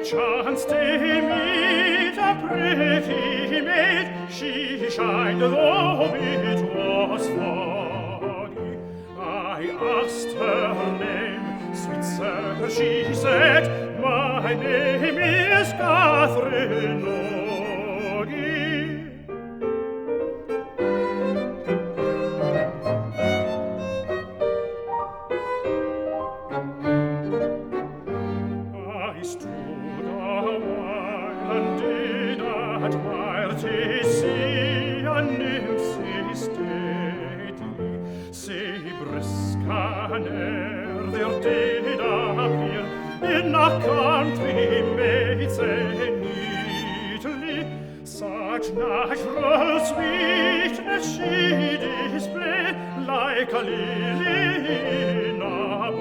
chanced to meet a pretty maid. She shined though it was foggy. I asked her name. Sweet sir, she said, my name is Catherine Noggy. I stood a while and did admire to see a nymph say stately, say brisk an air there did appear in a country made say neatly. Such natural sweetness she displayed, like a lily in a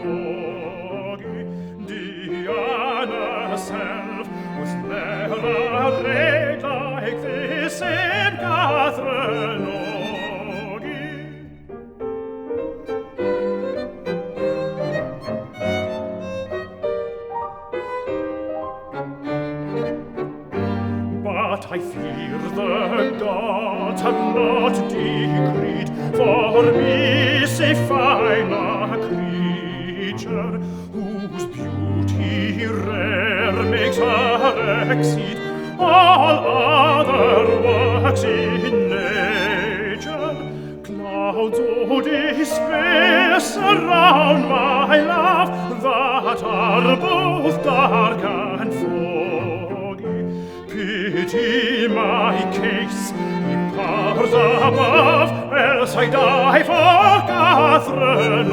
bogey. Diana herself was never arrayed like this in Catherine Noggy. But I fear the gods have not decreed for me so fine a creature, whose beauty rare makes her exceed all other works in nature. Clouds o' despair surround my love, that are both dark and foggy. Pity my case, ye powers above, else I die for Catherine